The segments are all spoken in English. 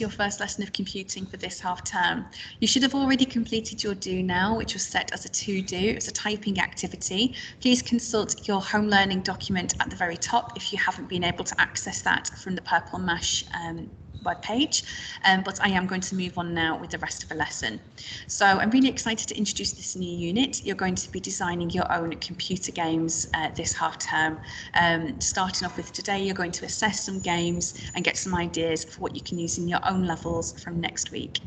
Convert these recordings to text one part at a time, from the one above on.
your first lesson of computing for this half term. You should have already completed your do now, which was set as a to do. It's a typing activity. Please consult your home learning document at the very top if you haven't been able to access that from the Purple Mash web page, but I am going to move on now with the rest of the lesson. So I'm really excited to introduce this new unit. You're going to be designing your own computer games this half term. Starting off with today, you're going to assess some games and get some ideas for what you can use in your own levels from next week.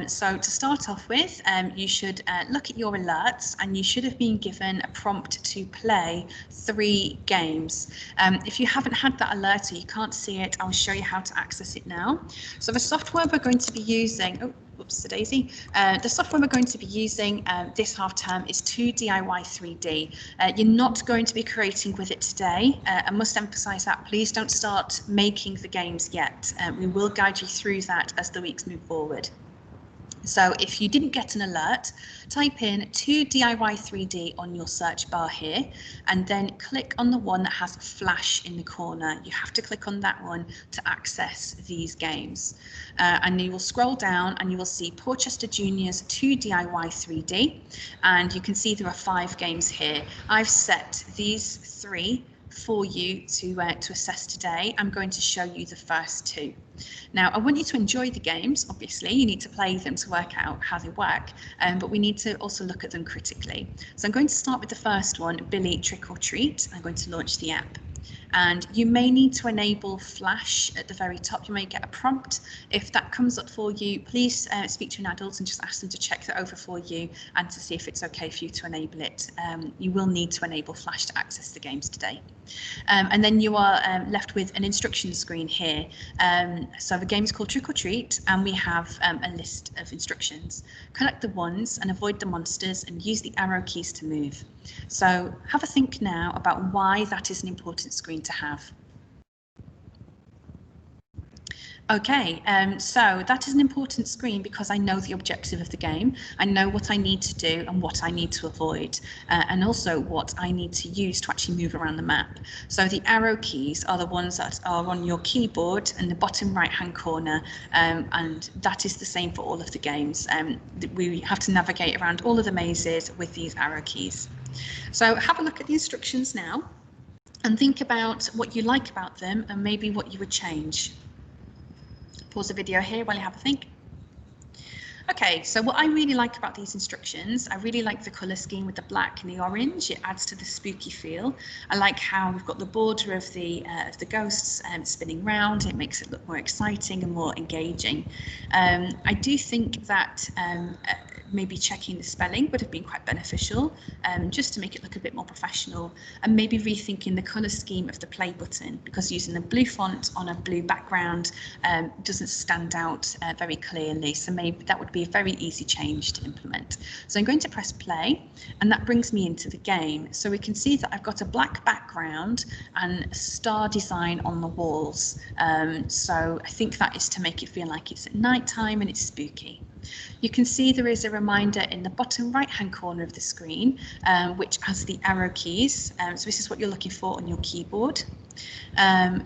So to start off with, you should look at your alerts, and you should have been given a prompt to play 3 games. If you haven't had that alert or you can't see it, I'll show you how to access it now. So the software we're going to be using, daisy. The software we're going to be using this half term is 2DIY3D. You're not going to be creating with it today. I must emphasize that. Please don't start making the games yet. We will guide you through that as the weeks move forward. So if you didn't get an alert, type in 2DIY3D on your search bar here, and then click on the one that has Flash in the corner. You have to click on that one to access these games. And you will scroll down and you will see Porchester Juniors 2DIY3D, and you can see there are 5 games here. I've set these 3 for you to assess today. I'm going to show you the first 2. Now, I want you to enjoy the games. Obviously, you need to play them to work out how they work, but we need to also look at them critically. So I'm going to start with the first one, Billy Trick or Treat. I'm going to launch the app. And you may need to enable Flash at the very top. You may get a prompt. If that comes up for you, please speak to an adult and just ask them to check that over for you and to see if it's okay for you to enable it. You will need to enable Flash to access the games today. And then you are left with an instruction screen here. So the game is called Trick or Treat, and we have a list of instructions. Collect the ones and avoid the monsters, and use the arrow keys to move. So have a think now about why that is an important screen to have. Okay, so that is an important screen because I know the objective of the game. I know what I need to do and what I need to avoid, and also what I need to use to actually move around the map. So the arrow keys are the ones that are on your keyboard in the bottom right hand corner, and that is the same for all of the games. We have to navigate around all of the mazes with these arrow keys. So have a look at the instructions now and think about what you like about them and maybe what you would change. Pause the video here while you have a think. Okay, so what I really like about these instructions, I really like the colour scheme with the black and the orange. It adds to the spooky feel. I like how we've got the border of the ghosts spinning round. It makes it look more exciting and more engaging. I do think that maybe checking the spelling would have been quite beneficial, just to make it look a bit more professional, and maybe rethinking the colour scheme of the play button, because using a blue font on a blue background doesn't stand out very clearly. So maybe that would be a very easy change to implement. So I'm going to press play, and that brings me into the game. So we can see that I've got a black background and a star design on the walls. So I think that is to make it feel like it's at night time and it's spooky. You can see there is a reminder in the bottom right hand corner of the screen, which has the arrow keys. So this is what you're looking for on your keyboard.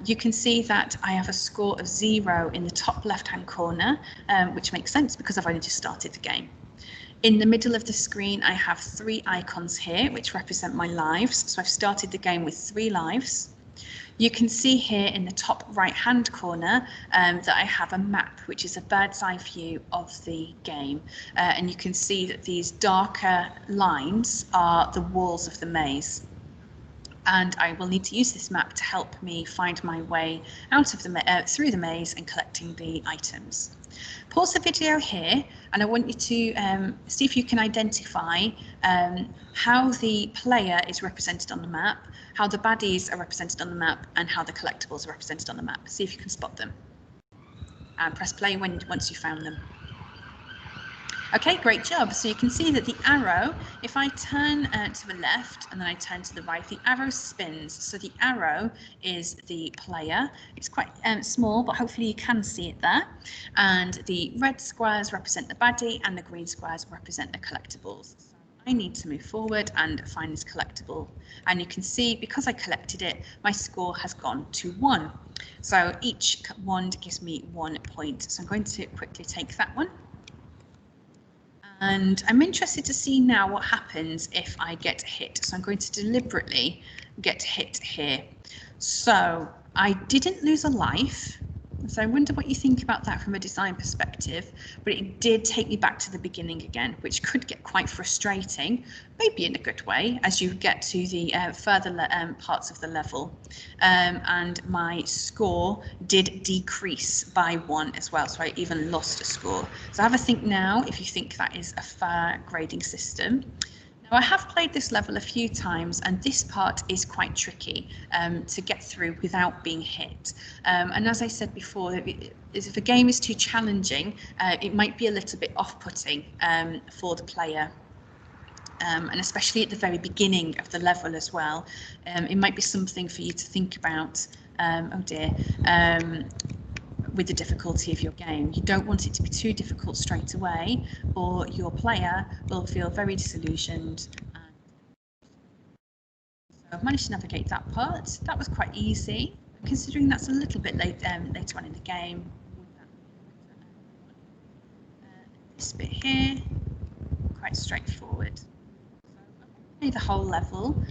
You can see that I have a score of 0 in the top left hand corner, which makes sense because I've only just started the game. In the middle of the screen, I have 3 icons here, which represent my lives. So I've started the game with 3 lives. You can see here in the top right hand corner that I have a map, which is a bird's eye view of the game. And you can see that these darker lines are the walls of the maze. And I will need to use this map to help me find my way out of the through the maze and collecting the items. Pause the video here, and I want you to see if you can identify how the player is represented on the map, how the baddies are represented on the map, and how the collectibles are represented on the map. See if you can spot them. And press play once you've found them. Okay, great job. So you can see that the arrow, if I turn to the left and then I turn to the right, the arrow spins. So the arrow is the player. It's quite small, but hopefully you can see it there. And the red squares represent the baddie and the green squares represent the collectibles. I need to move forward and find this collectible. And you can see, because I collected it, my score has gone to 1. So each wand gives me 1 point. So I'm going to quickly take that one. And I'm interested to see now what happens if I get hit. So I'm going to deliberately get hit here. So I didn't lose a life. So I wonder what you think about that from a design perspective, but it did take me back to the beginning again, which could get quite frustrating, maybe in a good way, as you get to the further parts of the level. And my score did decrease by 1 as well, so I even lost a score. So have a think now if you think that is a fair grading system. Now, I have played this level a few times, and this part is quite tricky to get through without being hit. And as I said before, if a game is too challenging, it might be a little bit off-putting for the player. And especially at the very beginning of the level as well. It might be something for you to think about. Oh dear. With the difficulty of your game. You don't want it to be too difficult straight away, or your player will feel very disillusioned. So I've managed to navigate that part. That was quite easy, considering that's a little bit later on in the game. This bit here, quite straightforward. So the whole level,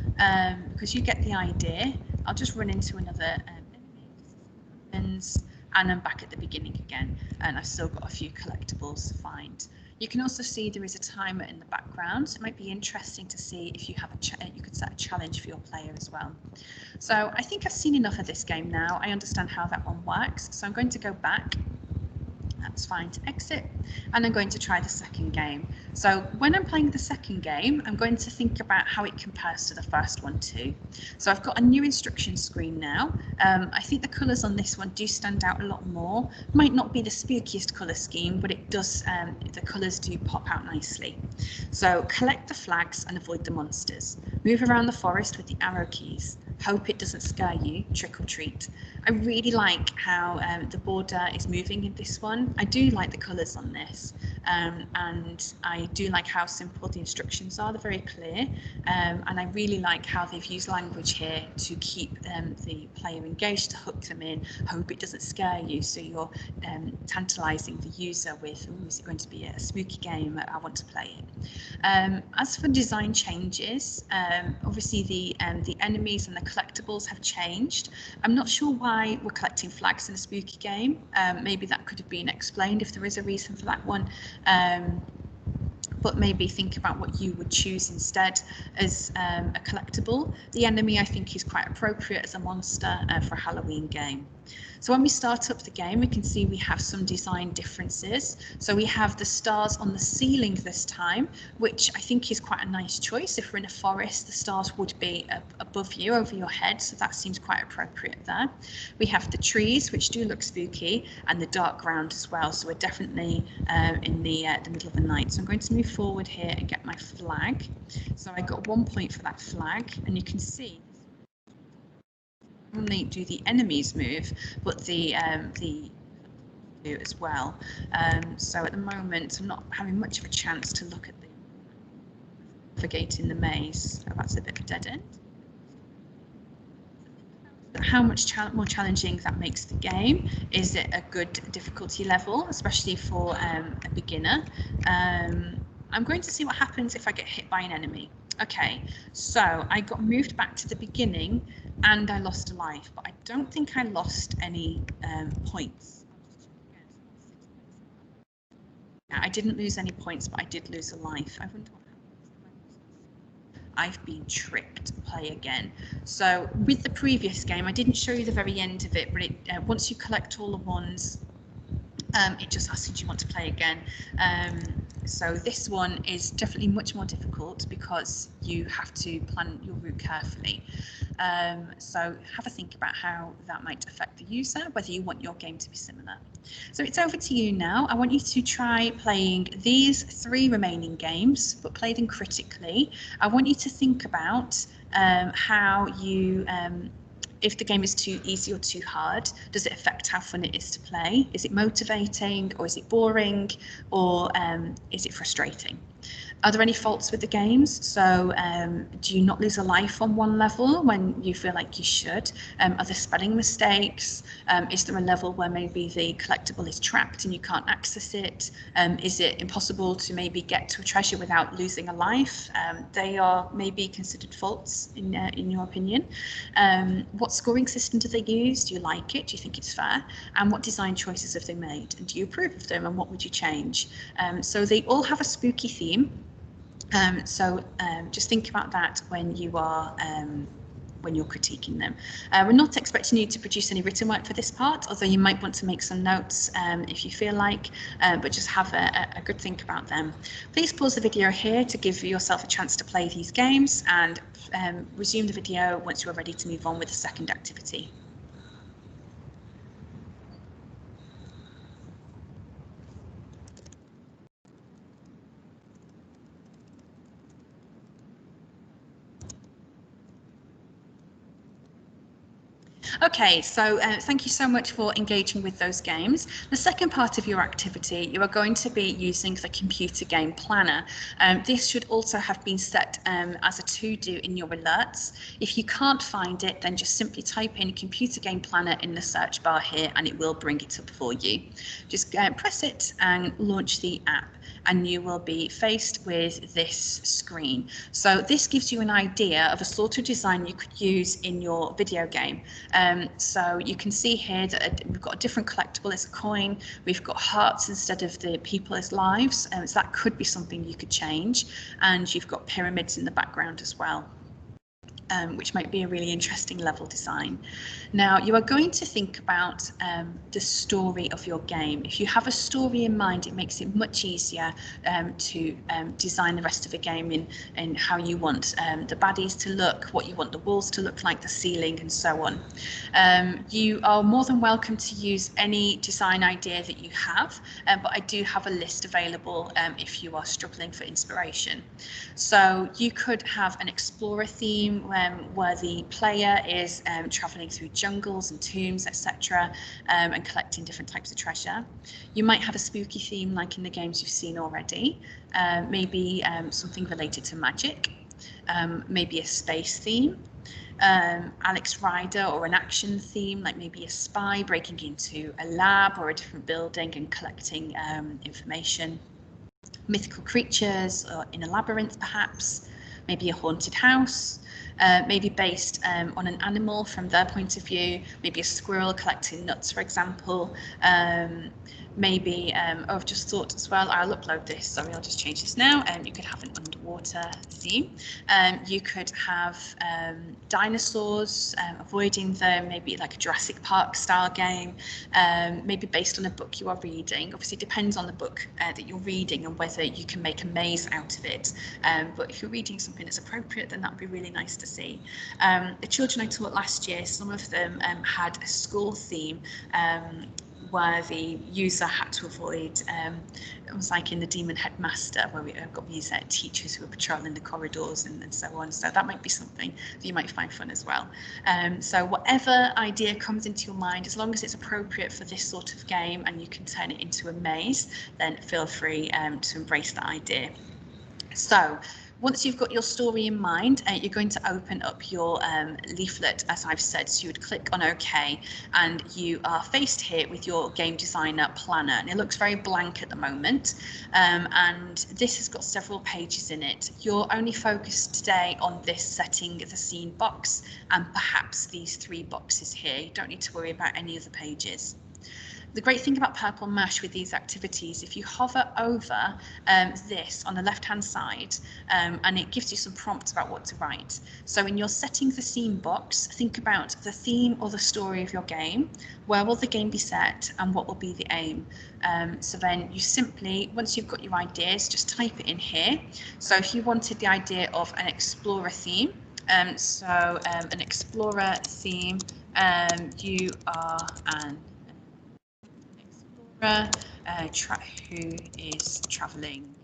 because you get the idea. I'll just run into another enemy, and I'm back at the beginning again, and I've still got a few collectibles to find. You can also see there is a timer in the background, so it might be interesting to see if you have you could set a challenge for your player as well. So I think I've seen enough of this game now. I understand how that one works, so I'm going to go back. That's fine to exit, and I'm going to try the second game. So when I'm playing the second game, I'm going to think about how it compares to the first one too. So I've got a new instruction screen now. I think the colours on this one do stand out a lot more. Might not be the spookiest colour scheme, but it does. The colours do pop out nicely. So collect the flags and avoid the monsters. Move around the forest with the arrow keys. Hope it doesn't scare you, trick or treat. I really like how the border is moving in this one. I do like the colours on this, and I do like how simple the instructions are. They're very clear, and I really like how they've used language here to keep the player engaged, to hook them in. Hope it doesn't scare you, so you're tantalising the user with, oh, is it going to be a spooky game? I want to play it. As for design changes, obviously the enemies and the collectibles have changed. I'm not sure why we're collecting flags in a spooky game. Maybe that could have been explained if there is a reason for that one. But maybe think about what you would choose instead as a collectible. The enemy, I think, is quite appropriate as a monster for a Halloween game. So when we start up the game, we can see we have some design differences. So we have the stars on the ceiling this time, which I think is quite a nice choice. If we're in a forest, the stars would be above you, over your head, so that seems quite appropriate there. We have the trees, which do look spooky, and the dark ground as well. So we're definitely in the middle of the night. So I'm going to move forward here and get my flag. So I got 1 point for that flag, and you can see only do the enemies move, but the do as well. So at the moment, I'm not having much of a chance to look at the navigating the maze. Oh, that's a bit of a dead end. How much more challenging that makes the game. Is it a good difficulty level, especially for a beginner? I'm going to see what happens if I get hit by an enemy. Okay, so I got moved back to the beginning and I lost a life, but I don't think I lost any points. I didn't lose any points, but I did lose a life. I wonder what happens. I've been tricked. Play again. So with the previous game, I didn't show you the very end of it, but once you collect all the ones, it just asks if you want to play again. So this one is definitely much more difficult because you have to plan your route carefully. So have a think about how that might affect the user, whether you want your game to be similar. So it's over to you now. I want you to try playing these 3 remaining games, but play them critically. I want you to think about how you if the game is too easy or too hard, does it affect how fun it is to play? Is it motivating, or is it boring, or is it frustrating? Are there any faults with the games? So do you not lose a life on one level when you feel like you should? Are there spelling mistakes? Is there a level where maybe the collectible is trapped and you can't access it? Is it impossible to maybe get to a treasure without losing a life? They are maybe considered faults in your opinion. What scoring system do they use? Do you like it? Do you think it's fair? And what design choices have they made? And do you approve of them? And what would you change? So they all have a spooky theme. Just think about that when you are when you're critiquing them. We're not expecting you to produce any written work for this part, although you might want to make some notes if you feel like, but just have a good think about them. Please pause the video here to give yourself a chance to play these games, and resume the video once you're ready to move on with the second activity. Okay, so thank you so much for engaging with those games. The second part of your activity, you are going to be using the computer game planner. This should also have been set as a to-do in your alerts. If you can't find it, then just simply type in computer game planner in the search bar here and it will bring it up for you. Just press it and launch the app, and you will be faced with this screen. So this gives you an idea of a sort of design you could use in your video game. So you can see here that we've got a different collectible as a coin. We've got hearts instead of the people as lives. So that could be something you could change. And you've got pyramids in the background as well. Which might be a really interesting level design. Now you are going to think about the story of your game. If you have a story in mind, it makes it much easier to design the rest of the game in how you want the baddies to look, what you want the walls to look like, the ceiling, and so on. You are more than welcome to use any design idea that you have, but I do have a list available if you are struggling for inspiration. So you could have an explorer theme where the player is traveling through jungles and tombs, etc., and collecting different types of treasure. You might have a spooky theme like in the games you've seen already, maybe something related to magic, maybe a space theme, Alex Rider, or an action theme like maybe a spy breaking into a lab or a different building and collecting information. Mythical creatures or in a labyrinth perhaps, maybe a haunted house, maybe based on an animal from their point of view, maybe a squirrel collecting nuts, for example. Maybe, I've just thought as well, I'll upload this, sorry, I'll just change this now. You could have an underwater theme. You could have dinosaurs, avoiding them, maybe like a Jurassic Park style game, maybe based on a book you are reading. Obviously, it depends on the book that you're reading and whether you can make a maze out of it. But if you're reading something that's appropriate, then that'd be really nice to see. The children I taught last year, some of them had a school theme where the user had to avoid, it was like in the Demon Headmaster, where we got these teachers who were patrolling the corridors and so on. So that might be something that you might find fun as well. So whatever idea comes into your mind, as long as it's appropriate for this sort of game and you can turn it into a maze, then feel free to embrace that idea. So once you've got your story in mind, you're going to open up your leaflet, as I've said. So you would click on OK, and you are faced here with your game designer planner. And it looks very blank at the moment. And this has got several pages in it. You're only focused today on this setting the scene box and perhaps these 3 boxes here. You don't need to worry about any of the pages. The great thing about Purple Mash with these activities, if you hover over this on the left-hand side, and it gives you some prompts about what to write. So in your setting the scene box, think about the theme or the story of your game, where will the game be set, and what will be the aim. So then you simply, once you've got your ideas, just type it in here. So if you wanted the idea of an explorer theme, an explorer theme, you are an who is traveling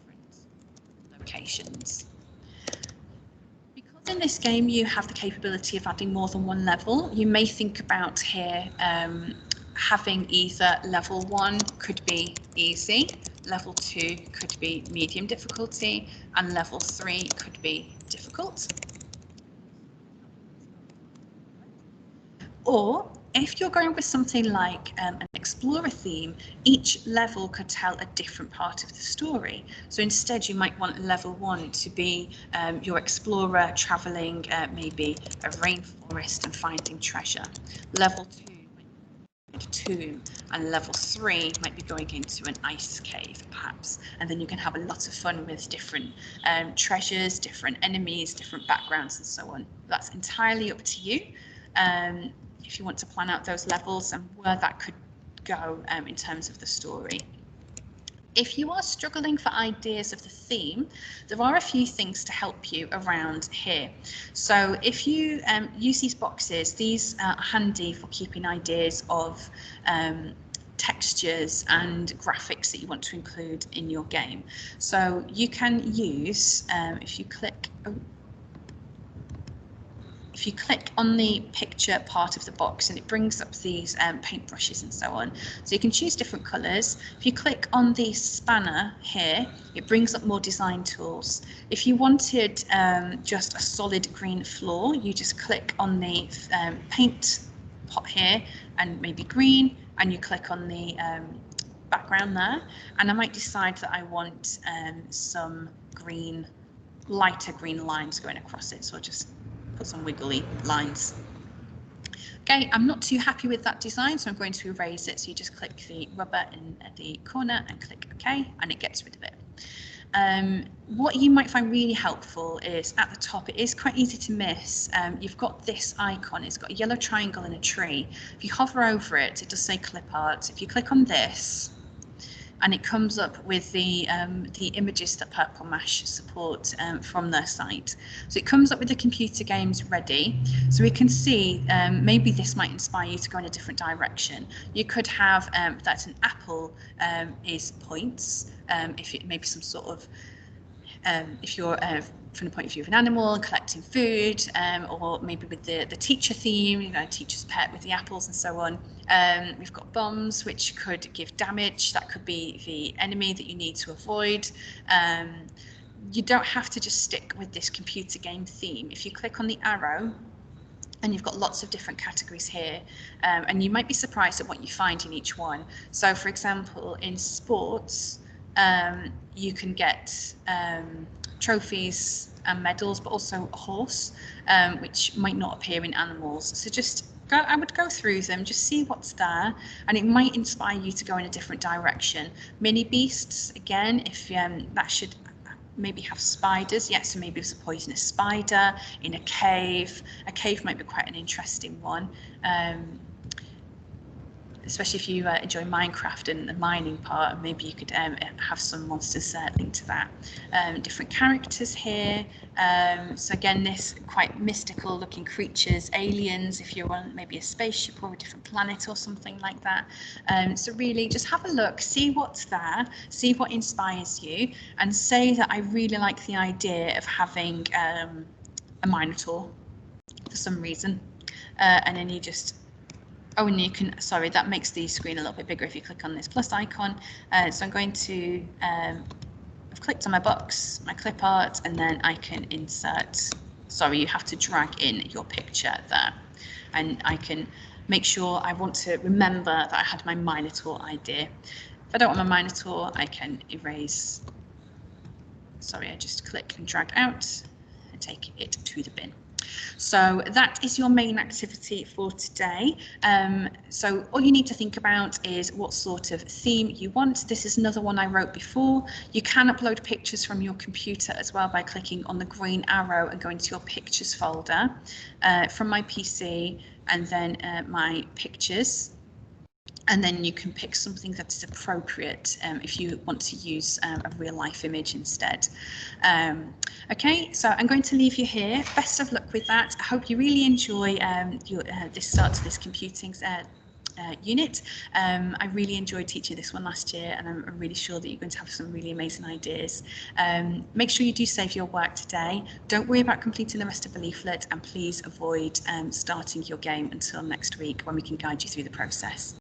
different locations. Because in this game you have the capability of adding more than one level, you may think about here having either level 1 could be easy, level 2 could be medium difficulty, and level 3 could be difficult. Or if you're going with something like an explorer theme, each level could tell a different part of the story. So instead you might want level 1 to be your explorer traveling maybe a rainforest and finding treasure. Level 2 might be a tomb, and level 3 might be going into an ice cave perhaps, and then you can have a lot of fun with different treasures, different enemies, different backgrounds and so on. That's entirely up to you. If you want to plan out those levels and where that could go in terms of the story. If you are struggling for ideas of the theme, there are a few things to help you around here. So if you use these boxes, these are handy for keeping ideas of textures and graphics that you want to include in your game. So you can use, if you click on the picture part of the box, and it brings up these paintbrushes and so on. So you can choose different colours. If you click on the spanner here, it brings up more design tools. If you wanted just a solid green floor, you just click on the paint pot here and maybe green, and you click on the background there. And I might decide that I want some green, lighter green lines going across it. So I'll just put some wiggly lines. Okay, I'm not too happy with that design, so I'm going to erase it. So you just click the rubber in the corner and click OK, and it gets rid of it. What you might find really helpful is at the top, it is quite easy to miss. You've got this icon, it's got a yellow triangle and a tree. If you hover over it, it does say clip art. If you click on this, and it comes up with the images that Purple Mash support from their site. So it comes up with the computer games ready. So we can see maybe this might inspire you to go in a different direction. You could have that an apple is points, if it maybe some sort of if you're from the point of view of an animal collecting food, or maybe with the teacher theme, you know, teacher's pet with the apples and so on. We've got bombs, which could give damage. That could be the enemy that you need to avoid. You don't have to just stick with this computer game theme. If you click on the arrow, and you've got lots of different categories here, and you might be surprised at what you find in each one. So for example, in sports, you can get trophies and medals, but also a horse, which might not appear in animals. So just I would go through them, just see what's there, and it might inspire you to go in a different direction. Mini beasts, again, if that should maybe have spiders, so maybe it's a poisonous spider in a cave. A cave might be quite an interesting one. Especially if you enjoy Minecraft and the mining part, maybe you could have some monsters linked to that. Different characters here. So again, this quite mystical looking creatures, aliens, if you're on maybe a spaceship or a different planet or something like that. So really just have a look, see what's there, see what inspires you, and say that I really like the idea of having a Minotaur for some reason. And then you just and you can, sorry, that makes the screen a little bit bigger if you click on this plus icon. So I'm going to, I've clicked on my box, my clip art, and then I can insert, sorry, you have to drag in your picture there. And I can make sure I want to remember that I had my Minotaur idea. If I don't want my Minotaur, I can erase, sorry, I just click and drag out and take it to the bin. So that is your main activity for today. So all you need to think about is what sort of theme you want. This is another one I wrote before. You can upload pictures from your computer as well by clicking on the green arrow and going to your pictures folder from my PC, and then my pictures. And then you can pick something that is appropriate if you want to use a real life image instead. Okay, so I'm going to leave you here. Best of luck with that. I hope you really enjoy this start to this computing unit. I really enjoyed teaching this one last year, and I'm really sure that you're going to have some really amazing ideas. Make sure you do save your work today. Don't worry about completing the rest of the leaflet, and please avoid starting your game until next week when we can guide you through the process.